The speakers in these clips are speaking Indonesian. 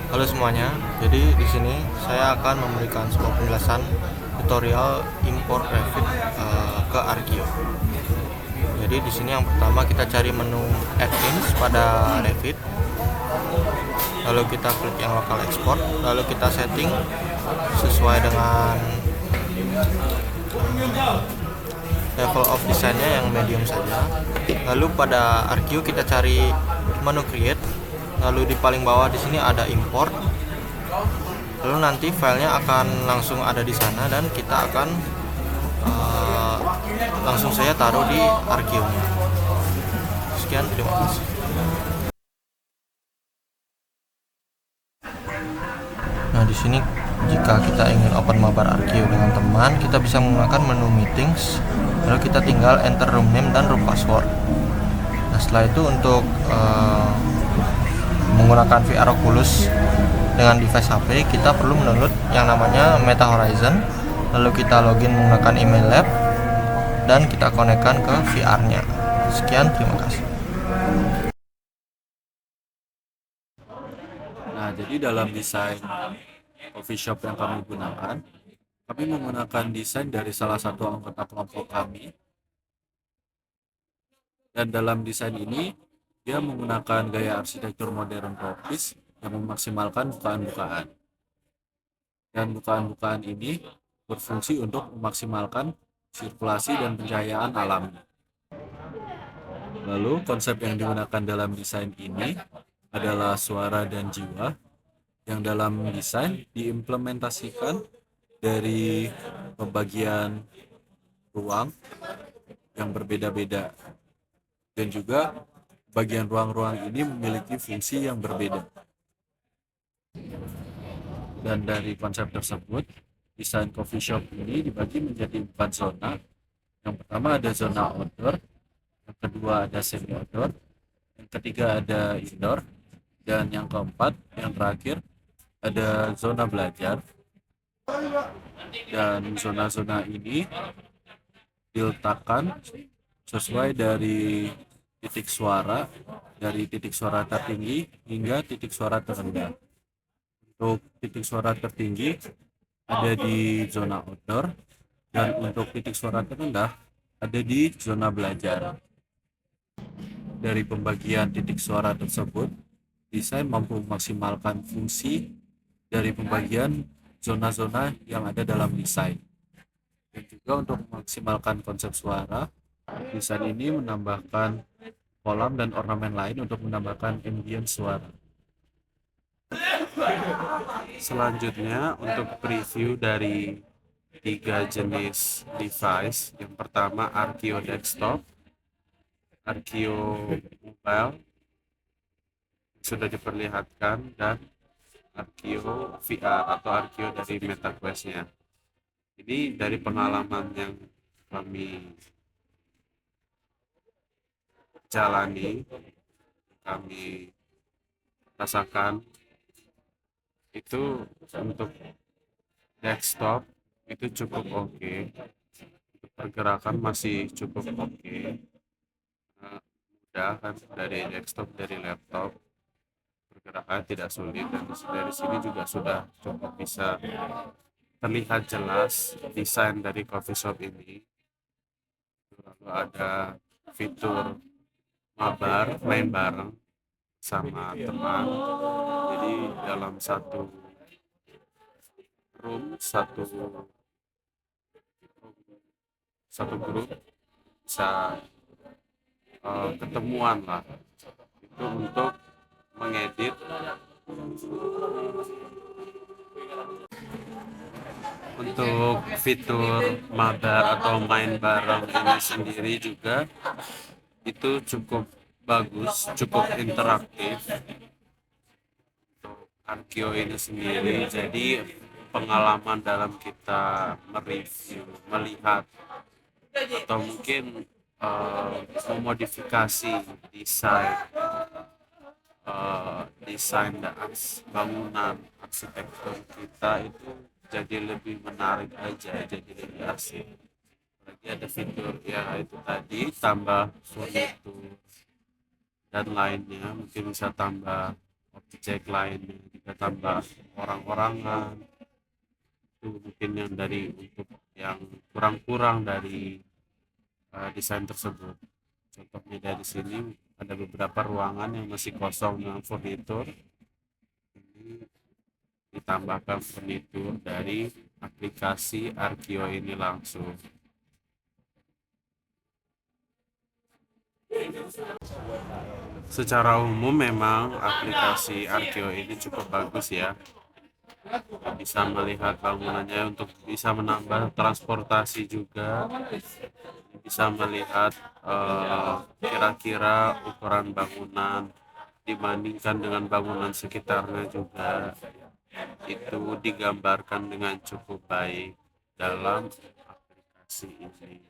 Halo semuanya. Jadi di sini saya akan memberikan sebuah penjelasan tutorial import Revit ke Arkio. Jadi di sini yang pertama kita cari menu Add-ins pada Revit, lalu kita klik yang lokal export, lalu kita setting sesuai dengan level of desainnya yang medium saja. Lalu pada Arkio kita cari menu create, lalu di paling bawah di sini ada import. Lalu nanti filenya akan langsung ada di sana dan kita akan langsung saya taruh di Arkio-nya. Sekian, terima kasih. Nah, di sini jika kita ingin open mabar Arkio dengan teman, kita bisa menggunakan menu meetings, lalu kita tinggal enter room name dan room password. Nah, setelah itu untuk menggunakan VR Oculus dengan device HP, kita perlu mendownload yang namanya Meta Horizon, lalu kita login menggunakan email lab dan kita konekkan ke VR-nya. Sekian, terima kasih. Nah, jadi dalam desain coffee shop yang kami gunakan, kami menggunakan desain dari salah satu anggota kelompok kami. Dan dalam desain ini, dia menggunakan gaya arsitektur modern tropis yang memaksimalkan bukaan-bukaan. Dan bukaan-bukaan ini berfungsi untuk memaksimalkan sirkulasi dan pencahayaan alami. Lalu, konsep yang digunakan dalam desain ini adalah suara dan jiwa, yang dalam desain diimplementasikan dari pembagian ruang yang berbeda-beda, dan juga bagian ruang-ruang ini memiliki fungsi yang berbeda. Dan dari konsep tersebut, desain coffee shop ini dibagi menjadi 4 zona. Yang pertama ada zona outdoor, yang kedua ada semi outdoor, yang ketiga ada indoor, dan yang keempat, yang terakhir, ada zona belajar. Dan zona-zona ini diletakkan sesuai dari titik suara, dari titik suara tertinggi hingga titik suara terendah. Untuk titik suara tertinggi ada di zona outdoor, dan untuk titik suara terendah ada di zona belajar. Dari pembagian titik suara tersebut, desain mampu memaksimalkan fungsi dari pembagian zona-zona yang ada dalam desain. Dan juga untuk memaksimalkan konsep suara, desain ini menambahkan kolam dan ornamen lain untuk menambahkan ambience suara. Selanjutnya, untuk preview dari 3 jenis device. Yang pertama Arkio Desktop, Arkio Mobile sudah diperlihatkan, dan Arkio VR atau Arkio dari MetaQuest-nya. Ini dari pengalaman yang kami jalani, kami rasakan, itu untuk desktop itu cukup oke. Untuk pergerakan masih cukup oke. Mudah kan, dari desktop, dari laptop, pergerakan tidak sulit, dan dari sini juga sudah cukup bisa terlihat jelas desain dari coffee shop ini. Lalu ada fitur mabar, main bareng sama teman. Jadi dalam satu room, satu grup bisa ketemuan lah, itu untuk mengedit. Untuk fitur mabar atau main bareng ini sendiri juga itu cukup bagus, cukup interaktif untuk Arkio ini sendiri. Jadi pengalaman dalam kita mereview, melihat, atau mungkin memodifikasi desain desain dan bangunan arsitektur kita itu jadi lebih menarik aja, jadi lebih asik. Lagi ada fitur ya itu tadi, tambah furnitur dan lainnya, mungkin bisa tambah objek lainnya ada tambah orang-orangan, itu mungkin yang dari untuk yang kurang-kurang dari desain tersebut. Contohnya dari sini ada beberapa ruangan yang masih kosong dengan furnitur. Ini ditambahkan furnitur dari aplikasi Arkio ini langsung. Secara umum memang aplikasi Arkio ini cukup bagus ya. Bisa melihat bangunannya untuk bisa menambah transportasi juga, bisa melihat kira-kira ukuran bangunan dibandingkan dengan bangunan sekitarnya juga, itu digambarkan dengan cukup baik dalam aplikasi ini.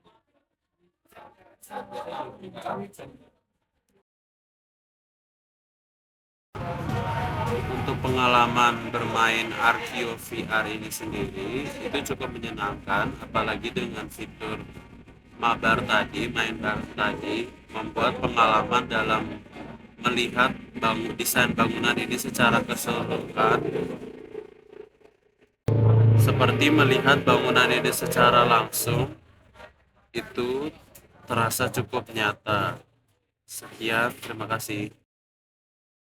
Untuk pengalaman bermain Arkio VR ini sendiri itu cukup menyenangkan, apalagi dengan fitur mabar tadi, main bareng tadi, membuat pengalaman dalam melihat desain bangunan ini secara keseluruhan, seperti melihat bangunan ini secara langsung, itu terasa cukup nyata. Sekian, terima kasih.